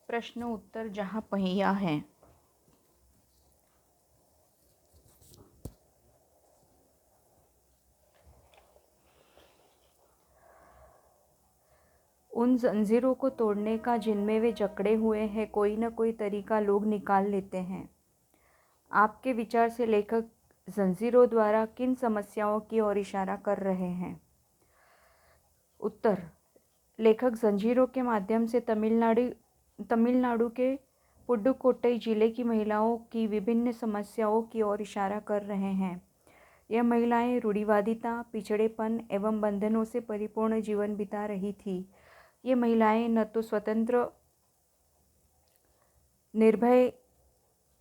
प्रश्न उत्तर जहाँ पहिया है। उन जंजीरों को तोड़ने का जिनमें वे जकड़े हुए हैं, कोई न कोई तरीका लोग निकाल लेते हैं। आपके विचार से लेखक जंजीरों द्वारा किन समस्याओं की ओर इशारा कर रहे हैं? उत्तर: लेखक जंजीरों के माध्यम से तमिलनाडु के पुडुकोट्टई जिले की महिलाओं की विभिन्न समस्याओं की ओर इशारा कर रहे हैं। यह महिलाएं रूढ़िवादिता, पिछड़ेपन एवं बंधनों से परिपूर्ण जीवन बिता रही थीं। ये महिलाएं न तो स्वतंत्र निर्भय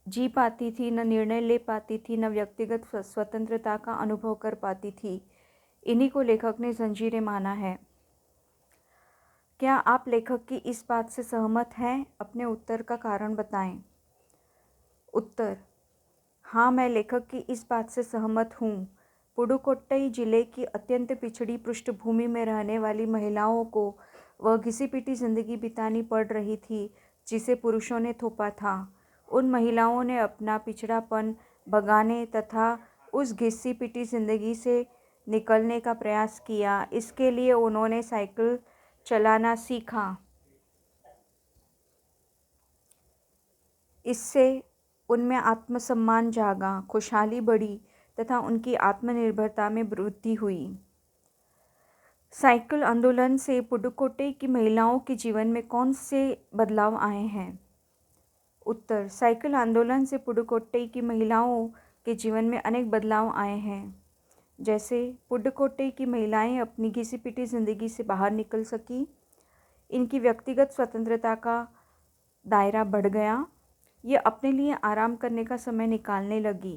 जी पाती थी, न निर्णय ले पाती थी, न व्यक्तिगत स्वतंत्रता का अनुभव कर पाती थी। इन्हीं को लेखक ने जंजीरें माना है। क्या आप लेखक की इस बात से सहमत हैं? अपने उत्तर का कारण बताएं। उत्तर: हाँ, मैं लेखक की इस बात से सहमत हूँ। पुडुकोट्टई जिले की अत्यंत पिछड़ी पृष्ठभूमि में रहने वाली महिलाओं को वह घिसी-पिटी जिंदगी बितानी पड़ रही थी जिसे पुरुषों ने थोपा था। उन महिलाओं ने अपना पिछड़ापन भगाने तथा उस घिसी-पिटी जिंदगी से निकलने का प्रयास किया। इसके लिए उन्होंने साइकिल चलाना सीखा। इससे उनमें आत्मसम्मान जागा, खुशहाली बढ़ी तथा उनकी आत्मनिर्भरता में वृद्धि हुई। साइकिल आंदोलन से पुडुकोट्टई की महिलाओं के जीवन में कौन से बदलाव आए हैं? उत्तर: साइकिल आंदोलन से पुडुकोट्टई की महिलाओं के जीवन में अनेक बदलाव आए हैं। जैसे पुडुकोट्टई की महिलाएं अपनी घिसी-पिटी जिंदगी से बाहर निकल सकी, इनकी व्यक्तिगत स्वतंत्रता का दायरा बढ़ गया, ये अपने लिए आराम करने का समय निकालने लगी,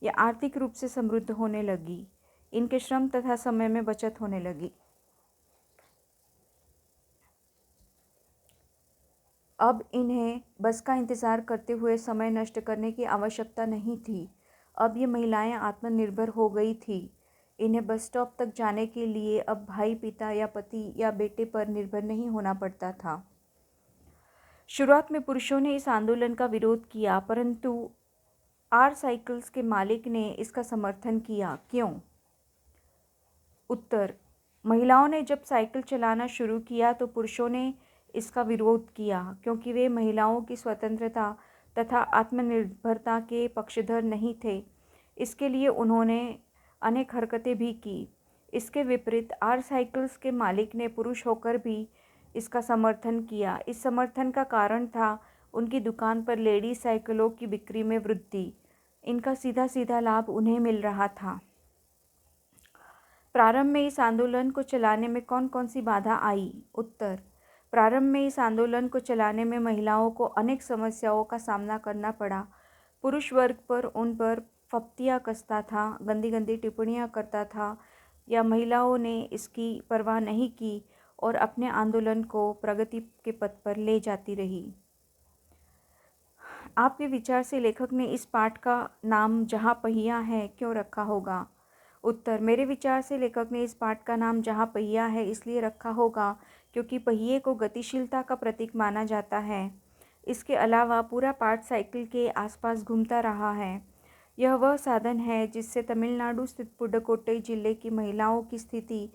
ये आर्थिक रूप से समृद्ध होने लगी, इनके श्रम तथा समय में बचत होने लगी। अब इन्हें बस का इंतज़ार करते हुए समय नष्ट करने की आवश्यकता नहीं थी। अब ये महिलाएं आत्मनिर्भर हो गई थी। इन्हें बस स्टॉप तक जाने के लिए अब भाई, पिता या पति या बेटे पर निर्भर नहीं होना पड़ता था। शुरुआत में पुरुषों ने इस आंदोलन का विरोध किया, परंतु आर साइकिल्स के मालिक ने इसका समर्थन किया। क्यों? उत्तर: महिलाओं ने जब साइकिल चलाना शुरू किया तो पुरुषों ने इसका विरोध किया, क्योंकि वे महिलाओं की स्वतंत्रता तथा आत्मनिर्भरता के पक्षधर नहीं थे। इसके लिए उन्होंने अनेक हरकतें भी की। इसके विपरीत आर साइकिल्स के मालिक ने पुरुष होकर भी इसका समर्थन किया। इस समर्थन का कारण था उनकी दुकान पर लेडीज साइकिलों की बिक्री में वृद्धि। इनका सीधा सीधा लाभ उन्हें मिल रहा था। प्रारंभ में इस आंदोलन को चलाने में कौन कौन सी बाधा आई? उत्तर: प्रारंभ में इस आंदोलन को चलाने में महिलाओं को अनेक समस्याओं का सामना करना पड़ा। पुरुष वर्ग पर उन पर फप्तियाँ कसता था, गंदी गंदी टिप्पणियाँ करता था, या महिलाओं ने इसकी परवाह नहीं की और अपने आंदोलन को प्रगति के पथ पर ले जाती रही। आपके विचार से लेखक ने इस पाठ का नाम जहाँ पहिया है क्यों रखा होगा? उत्तर: मेरे विचार से लेखक ने इस पाठ का नाम जहाँ पहिया है इसलिए रखा होगा क्योंकि पहिए को गतिशीलता का प्रतीक माना जाता है। इसके अलावा पूरा पाठ साइकिल के आसपास घूमता रहा है। यह वह साधन है जिससे तमिलनाडु स्थित पुडुकोट्टई जिले की महिलाओं की स्थिति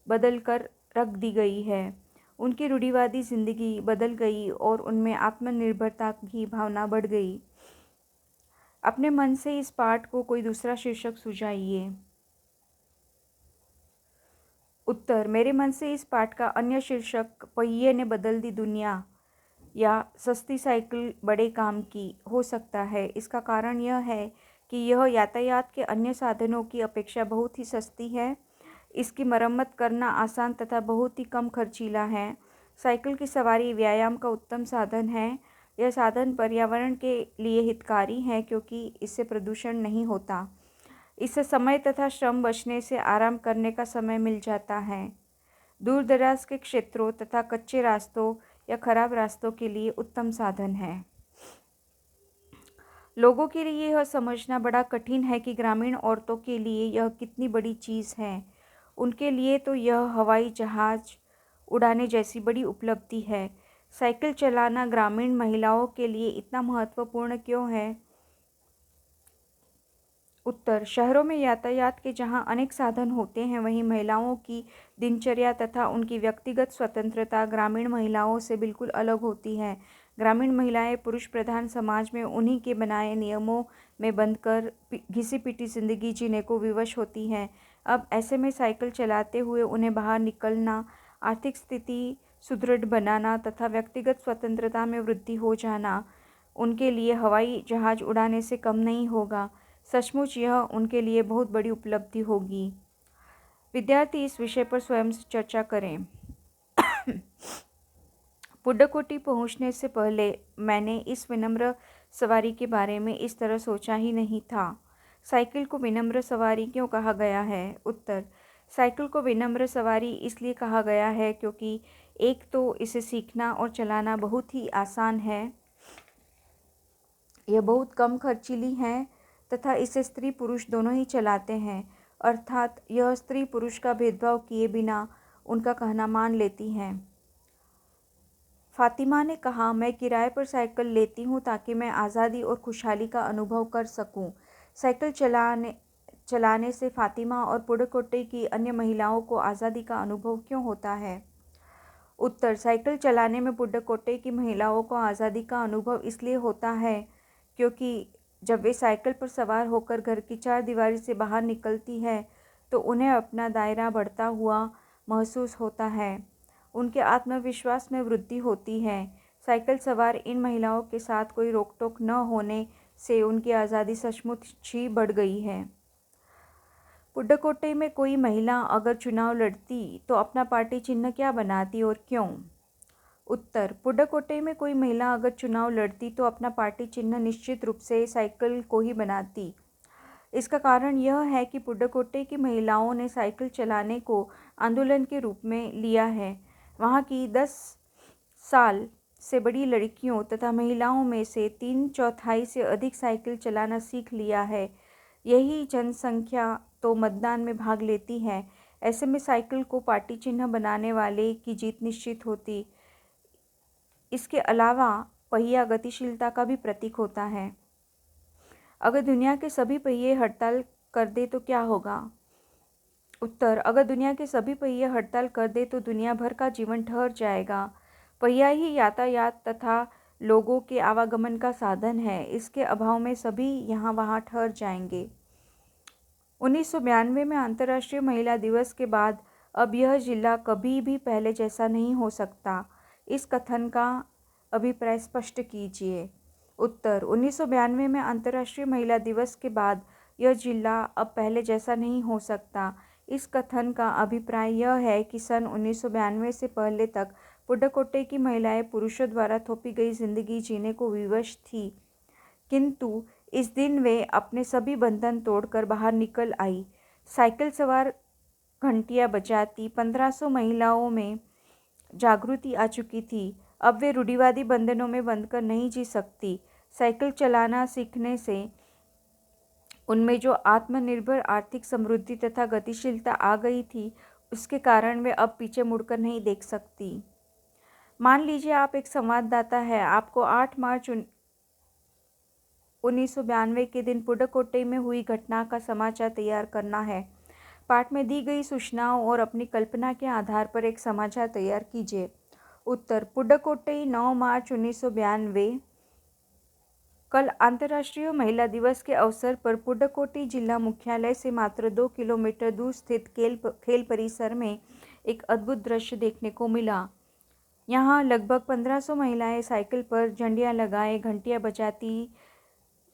बदल कर रख दी गई है। उनकी रूढ़िवादी जिंदगी बदल गई और उनमें आत्मनिर्भरता की भावना बढ़ गई। अपने मन से इस पाठ को कोई दूसरा शीर्षक सुझाइए। उत्तर: मेरे मन से इस पाठ का अन्य शीर्षक पहिए ने बदल दी दुनिया या सस्ती साइकिल बड़े काम की हो सकता है। इसका कारण यह है कि यह यातायात के अन्य साधनों की अपेक्षा बहुत ही सस्ती है। इसकी मरम्मत करना आसान तथा बहुत ही कम खर्चीला है। साइकिल की सवारी व्यायाम का उत्तम साधन है। यह साधन पर्यावरण के लिए हितकारी है क्योंकि इससे प्रदूषण नहीं होता। इससे समय तथा श्रम बचने से आराम करने का समय मिल जाता है। दूर दराज के क्षेत्रों तथा कच्चे रास्तों या खराब रास्तों के लिए उत्तम साधन है। लोगों के लिए यह समझना बड़ा कठिन है कि ग्रामीण औरतों के लिए यह कितनी बड़ी चीज़ है। उनके लिए तो यह हवाई जहाज उड़ाने जैसी बड़ी उपलब्धि है। साइकिल चलाना ग्रामीण महिलाओं के लिए इतना महत्वपूर्ण क्यों है? उत्तर, शहरों में यातायात के जहां अनेक साधन होते हैं, वहीं महिलाओं की दिनचर्या तथा उनकी व्यक्तिगत स्वतंत्रता ग्रामीण महिलाओं से बिल्कुल अलग होती है। ग्रामीण महिलाएं पुरुष प्रधान समाज में उन्हीं के बनाए नियमों में बंधकर घिसी-पिटी जिंदगी जीने को विवश होती हैं। अब ऐसे में साइकिल चलाते हुए उन्हें बाहर निकलना, आर्थिक स्थिति सुदृढ़ बनाना तथा व्यक्तिगत स्वतंत्रता में वृद्धि हो जाना उनके लिए हवाई जहाज उड़ाने से कम नहीं होगा। सचमुच यह उनके लिए बहुत बड़ी उपलब्धि होगी। विद्यार्थी इस विषय पर स्वयं से चर्चा करें। पुड्डकोट्टी पहुंचने से पहले मैंने इस विनम्र सवारी के बारे में इस तरह सोचा ही नहीं था। साइकिल को विनम्र सवारी क्यों कहा गया है? उत्तर, साइकिल को विनम्र सवारी इसलिए कहा गया है क्योंकि एक तो इसे सीखना और चलाना बहुत ही आसान है, यह बहुत कम खर्चीली है तथा इसे स्त्री पुरुष दोनों ही चलाते हैं, अर्थात यह स्त्री पुरुष का भेदभाव किए बिना उनका कहना मान लेती हैं। फातिमा ने कहा, मैं किराए पर साइकिल लेती हूँ ताकि मैं आज़ादी और खुशहाली का अनुभव कर सकूँ। साइकिल चलाने से फातिमा और पुडुकोट्टई की अन्य महिलाओं को आज़ादी का अनुभव क्यों होता है? उत्तर, साइकिल चलाने में पुडुकोट्टई की महिलाओं को आज़ादी का अनुभव इसलिए होता है क्योंकि जब वे साइकिल पर सवार होकर घर की चारदीवारी से बाहर निकलती है तो उन्हें अपना दायरा बढ़ता हुआ महसूस होता है, उनके आत्मविश्वास में वृद्धि होती है। साइकिल सवार इन महिलाओं के साथ कोई रोक-टोक न होने से उनकी आज़ादी सचमुच ही बढ़ गई है। पुडुकोट्टई में कोई महिला अगर चुनाव लड़ती तो अपना पार्टी चिन्ह क्या बनाती और क्यों? उत्तर, पुडुकोट्टई में कोई महिला अगर चुनाव लड़ती तो अपना पार्टी चिन्ह निश्चित रूप से साइकिल को ही बनाती। इसका कारण यह है कि पुडुकोट्टई की महिलाओं ने साइकिल चलाने को आंदोलन के रूप में लिया है। वहाँ की 10 साल से बड़ी लड़कियों तथा महिलाओं में से 3/4 से अधिक साइकिल चलाना सीख लिया है। यही जनसंख्या तो मतदान में भाग लेती है। ऐसे में साइकिल को पार्टी चिन्ह बनाने वाले की जीत निश्चित होती। इसके अलावा पहिया गतिशीलता का भी प्रतीक होता है। अगर दुनिया के सभी पहिए हड़ताल कर दे तो क्या होगा? उत्तर, अगर दुनिया के सभी पहिए हड़ताल कर दे तो दुनिया भर का जीवन ठहर जाएगा। पहिया ही यातायात तथा लोगों के आवागमन का साधन है। इसके अभाव में सभी यहाँ वहाँ ठहर जाएंगे। 1992 में अंतर्राष्ट्रीय महिला दिवस के बाद अब यह जिला कभी भी पहले जैसा नहीं हो सकता। इस कथन का अभिप्राय स्पष्ट कीजिए। उत्तर, 1992 में अंतर्राष्ट्रीय महिला दिवस के बाद यह जिला अब पहले जैसा नहीं हो सकता। इस कथन का अभिप्राय यह है कि सन 1992 से पहले तक पुडुकोट्टई की महिलाएं पुरुषों द्वारा थोपी गई जिंदगी जीने को विवश थी, किंतु इस दिन वे अपने सभी बंधन तोड़कर बाहर निकल आई। साइकिल सवार घंटियां बजाती 1500 महिलाओं में जागृति आ चुकी थी। अब वे रूढ़िवादी बंधनों में बंधकर नहीं जी सकती। साइकिल चलाना सीखने से उनमें जो आत्मनिर्भर आर्थिक समृद्धि तथा गतिशीलता आ गई थी, उसके कारण वे अब पीछे मुड़कर नहीं देख सकती। मान लीजिए आप एक संवाददाता हैं, आपको 8 मार्च 1992 के दिन पुडुकोट्टई में हुई घटना का समाचार तैयार करना है। पाठ में दी गई सूचनाओं और अपनी कल्पना के आधार पर एक समाचार तैयार कीजिए। उत्तर, पुडुकोट्टई 9 मार्च 1992। कल अंतर्राष्ट्रीय महिला दिवस के अवसर पर पुडुकोट्टई जिला मुख्यालय से मात्र 2 किलोमीटर दूर स्थित खेल परिसर में एक अद्भुत दृश्य देखने को मिला। यहाँ लगभग 1500 महिलाएं साइकिल पर झंडियाँ लगाए घंटियाँ बजाती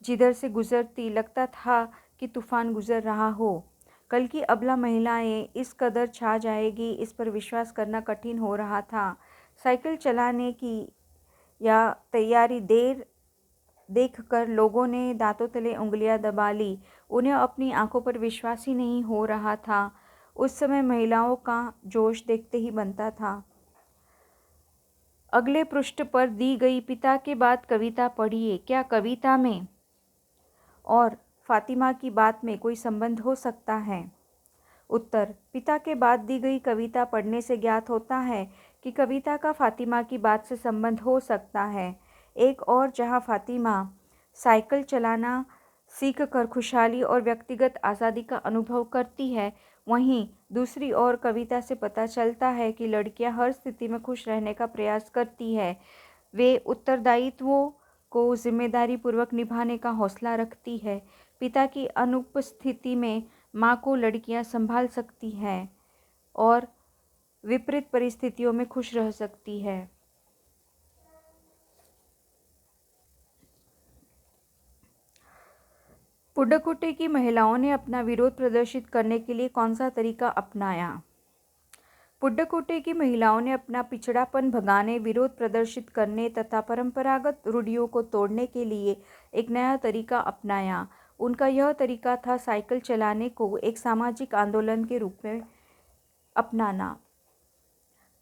जिधर से गुजरती लगता था कि तूफान गुजर रहा हो। कल की अबला महिलाएं इस कदर छा जाएगी, इस पर विश्वास करना कठिन हो रहा था। साइकिल चलाने की या तैयारी देखकर लोगों ने दांतों तले उंगलियां दबा ली। उन्हें अपनी आंखों पर विश्वास ही नहीं हो रहा था। उस समय महिलाओं का जोश देखते ही बनता था। अगले पृष्ठ पर दी गई पिता के बाद कविता पढ़िए। क्या कविता में और फातिमा की बात में कोई संबंध हो सकता है? उत्तर, पिता के बाद दी गई कविता पढ़ने से ज्ञात होता है कि कविता का फातिमा की बात से संबंध हो सकता है। एक और जहां फातिमा साइकिल चलाना सीख कर खुशहाली और व्यक्तिगत आज़ादी का अनुभव करती है, वहीं दूसरी ओर कविता से पता चलता है कि लड़कियां हर स्थिति में खुश रहने का प्रयास करती है। वे उत्तरदायित्वों को जिम्मेदारी पूर्वक निभाने का हौसला रखती है। पिता की अनुपस्थिति में माँ को लड़कियां संभाल सकती हैं और विपरीत परिस्थितियों में खुश रह सकती है। पुडुकोट्टई की महिलाओं ने अपना विरोध प्रदर्शित करने के लिए कौन सा तरीका अपनाया? पुडुकोट्टई की महिलाओं ने अपना पिछड़ापन भगाने, विरोध प्रदर्शित करने तथा परंपरागत रूढ़ियों को तोड़ने के लिए एक नया तरीका अपनाया। उनका यह तरीका था साइकिल चलाने को एक सामाजिक आंदोलन के रूप में अपनाना।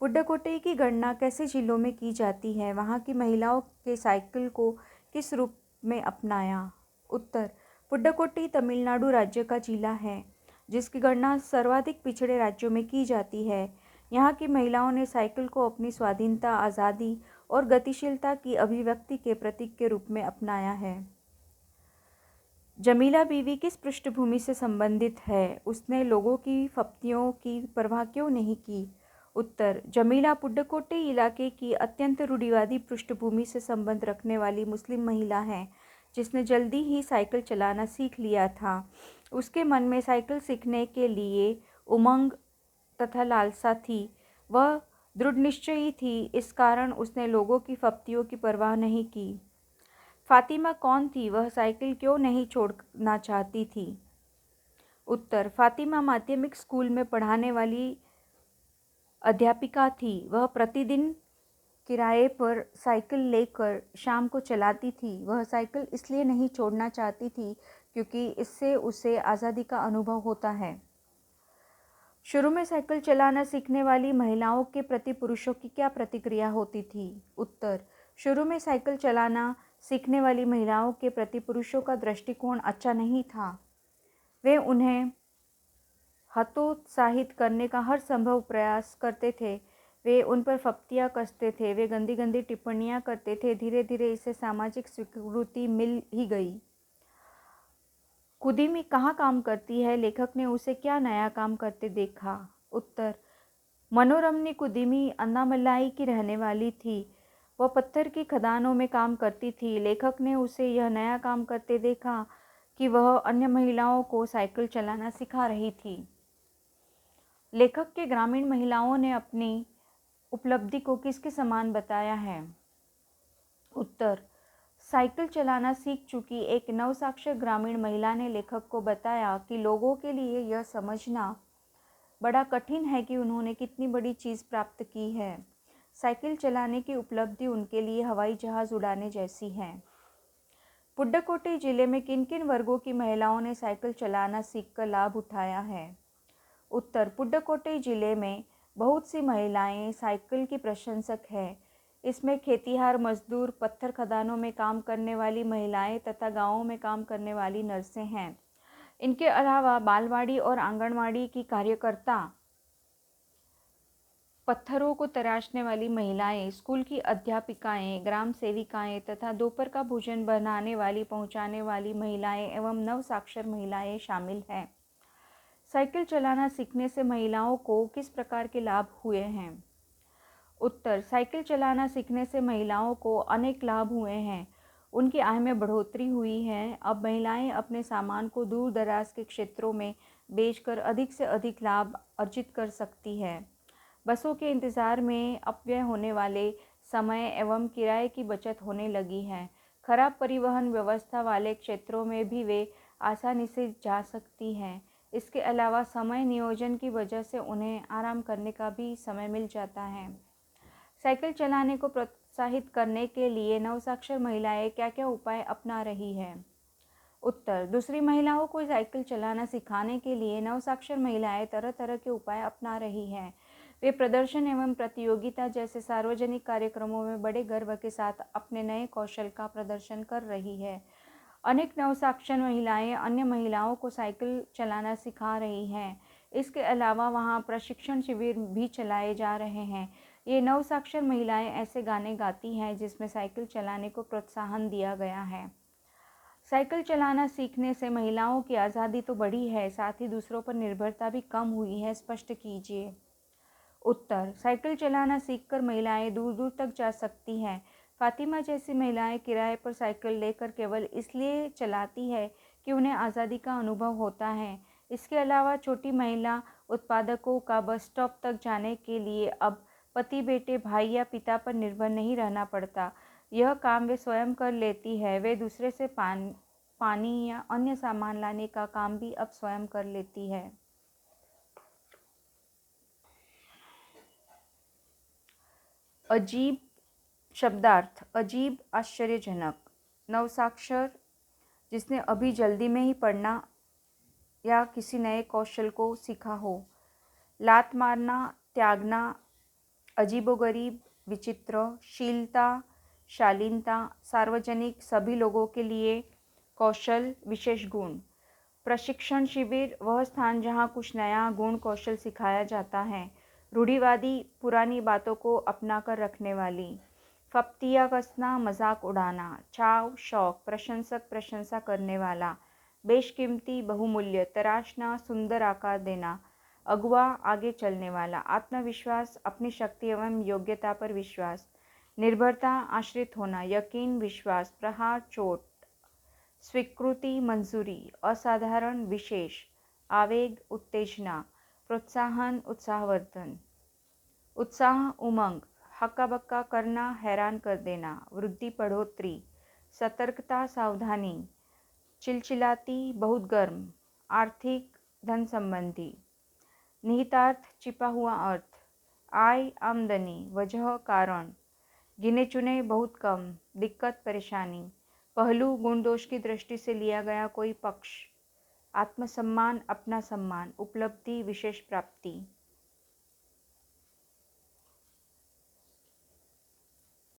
पुडुकोट्टई की गणना कैसे जिलों में की जाती है? वहाँ की महिलाओं के साइकिल को किस रूप में अपनाया? उत्तर: पुडुकोट्टई तमिलनाडु राज्य का जिला है, जिसकी गणना सर्वाधिक पिछड़े राज्यों में की जाती है। यहाँ की महिलाओं ने साइकिल को अपनी स्वाधीनता, आज़ादी और गतिशीलता की अभिव्यक्ति के प्रतीक के रूप में अपनाया है। जमीला बीवी किस पृष्ठभूमि से संबंधित है? उसने लोगों की फप्तियों की परवाह क्यों नहीं की? उत्तर: जमीला पुडुकोट्टई इलाके की अत्यंत रूढ़िवादी पृष्ठभूमि से संबंध रखने वाली मुस्लिम महिला है, जिसने जल्दी ही साइकिल चलाना सीख लिया था। उसके मन में साइकिल सीखने के लिए उमंग तथा लालसा थी। वह दृढ़निश्चयी थी, इस कारण उसने लोगों की फप्तियों की परवाह नहीं की। फातिमा कौन थी? वह साइकिल क्यों नहीं छोड़ना चाहती थी? उत्तर: फातिमा माध्यमिक स्कूल में पढ़ाने वाली अध्यापिका थी। वह प्रतिदिन किराए पर साइकिल लेकर शाम को चलाती थी। वह साइकिल इसलिए नहीं छोड़ना चाहती थी क्योंकि इससे उसे आज़ादी का अनुभव होता है। शुरू में साइकिल चलाना सीखने वाली महिलाओं के प्रति पुरुषों की क्या प्रतिक्रिया होती थी? उत्तर: शुरू में साइकिल चलाना सीखने वाली महिलाओं के प्रति पुरुषों का दृष्टिकोण अच्छा नहीं था। वे उन्हें हतोत्साहित करने का हर संभव प्रयास करते थे। वे उन पर फप्तियाँ कसते थे, वे गंदी गंदी टिप्पणियाँ करते थे। धीरे धीरे इसे सामाजिक स्वीकृति मिल ही गई। कुदीमी कहाँ काम करती है? लेखक ने उसे क्या नया काम करते देखा? उत्तर: मनोरमनी कुदीमी अन्नामलाई की रहने वाली थी। वह पत्थर की खदानों में काम करती थी। लेखक ने उसे यह नया काम करते देखा कि वह अन्य महिलाओं को साइकिल चलाना सिखा रही थी। लेखक के ग्रामीण महिलाओं ने अपनी उपलब्धि को किसके समान बताया है? उत्तर: साइकिल चलाना सीख चुकी एक नवसाक्षर ग्रामीण महिला ने लेखक को बताया कि लोगों के लिए यह समझना बड़ा कठिन है कि उन्होंने कितनी बड़ी चीज़ प्राप्त की है। साइकिल चलाने की उपलब्धि उनके लिए हवाई जहाज़ उड़ाने जैसी है। पुडुकोट्टई जिले में किन किन वर्गों की महिलाओं ने साइकिल चलाना सीखकर लाभ उठाया है? उत्तर: पुडुकोट्टई जिले में बहुत सी महिलाएं साइकिल की प्रशंसक हैं। इसमें खेतिहार मजदूर, पत्थर खदानों में काम करने वाली महिलाएं तथा गांवों में काम करने वाली नर्सें हैं। इनके अलावा बालवाड़ी और आंगनवाड़ी की कार्यकर्ता, पत्थरों को तराशने वाली महिलाएं, स्कूल की अध्यापिकाएं, ग्राम सेविकाएं तथा दोपहर का भोजन बनाने वाली पहुंचाने वाली महिलाएं एवं नवसाक्षर महिलाएं शामिल हैं। साइकिल चलाना सीखने से महिलाओं को किस प्रकार के लाभ हुए हैं? उत्तर: साइकिल चलाना सीखने से महिलाओं को अनेक लाभ हुए हैं। उनकी आय में बढ़ोतरी हुई है। अब महिलाएं अपने सामान को दूर दराज के क्षेत्रों में बेचकर अधिक से अधिक लाभ अर्जित कर सकती है। बसों के इंतज़ार में अपव्यय होने वाले समय एवं किराए की बचत होने लगी है। खराब परिवहन व्यवस्था वाले क्षेत्रों में भी वे आसानी से जा सकती हैं। इसके अलावा समय नियोजन की वजह से उन्हें आराम करने का भी समय मिल जाता है। साइकिल चलाने को प्रोत्साहित करने के लिए नवसाक्षर महिलाएं क्या-क्या उपाय अपना रही हैं? उत्तर: दूसरी महिलाओं को साइकिल चलाना सिखाने के लिए नवसाक्षर महिलाएं तरह तरह के उपाय अपना रही हैं। वे प्रदर्शन एवं प्रतियोगिता जैसे सार्वजनिक कार्यक्रमों में बड़े गर्व के साथ अपने नए कौशल का प्रदर्शन कर रही है। अनेक नवसाक्षर महिलाएं अन्य महिलाओं को साइकिल चलाना सिखा रही हैं। इसके अलावा वहां प्रशिक्षण शिविर भी चलाए जा रहे हैं। ये नवसाक्षर महिलाएं ऐसे गाने गाती हैं जिसमें साइकिल चलाने को प्रोत्साहन दिया गया है। साइकिल चलाना सीखने से महिलाओं की आज़ादी तो बढ़ी है, साथ ही दूसरों पर निर्भरता भी कम हुई है। स्पष्ट कीजिए। उत्तर: साइकिल चलाना सीखकर महिलाएं दूर दूर तक जा सकती हैं। फातिमा जैसी महिलाएं किराए पर साइकिल लेकर केवल इसलिए चलाती है कि उन्हें आज़ादी का अनुभव होता है। इसके अलावा छोटी महिला उत्पादकों का बस स्टॉप तक जाने के लिए अब पति, बेटे, भाई या पिता पर निर्भर नहीं रहना पड़ता। यह काम वे स्वयं कर लेती है। वे दूसरे से पानी या अन्य सामान लाने का काम भी अब स्वयं कर लेती है। अजीब शब्दार्थ: अजीब, आश्चर्यजनक। नवसाक्षर जिसने अभी जल्दी में ही पढ़ना या किसी नए कौशल को सीखा हो। लात मारना, त्यागना, अजीबोगरीब, विचित्र, शीलता, शालीनता, सार्वजनिक, सभी लोगों के लिए, कौशल, विशेष गुण। प्रशिक्षण शिविर: वह स्थान जहाँ कुछ नया गुण कौशल सिखाया जाता है। रूढ़िवादी, पुरानी बातों को अपना कर रखने वाली। फप्तियाँ कसना, मजाक उड़ाना। चाव, शौक, प्रशंसक, प्रशंसा करने वाला। बेशकीमती, बहुमूल्य, तराशना, सुंदर आकार देना। अगुआ, आगे चलने वाला। आत्मविश्वास, अपनी शक्ति एवं योग्यता पर विश्वास। निर्भरता, आश्रित होना। यकीन, विश्वास। प्रहार, चोट। स्वीकृति, मंजूरी। असाधारण, विशेष। आवेग, उत्तेजना। प्रोत्साहन, उत्साहवर्धन। उत्साह, उमंग। हक्का बक्का करना, हैरान कर देना। वृद्धि, बढ़ोतरी। सतर्कता, सावधानी। चिलचिलाती, बहुत गर्म। आर्थिक, धन संबंधी। निहितार्थ, छिपा हुआ अर्थ। आय, आमदनी। वजह, कारण। गिने चुने, बहुत कम। दिक्कत, परेशानी। पहलू, गुण दोष की दृष्टि से लिया गया कोई पक्ष। आत्मसम्मान, अपना सम्मान। उपलब्धि, विशेष प्राप्ति।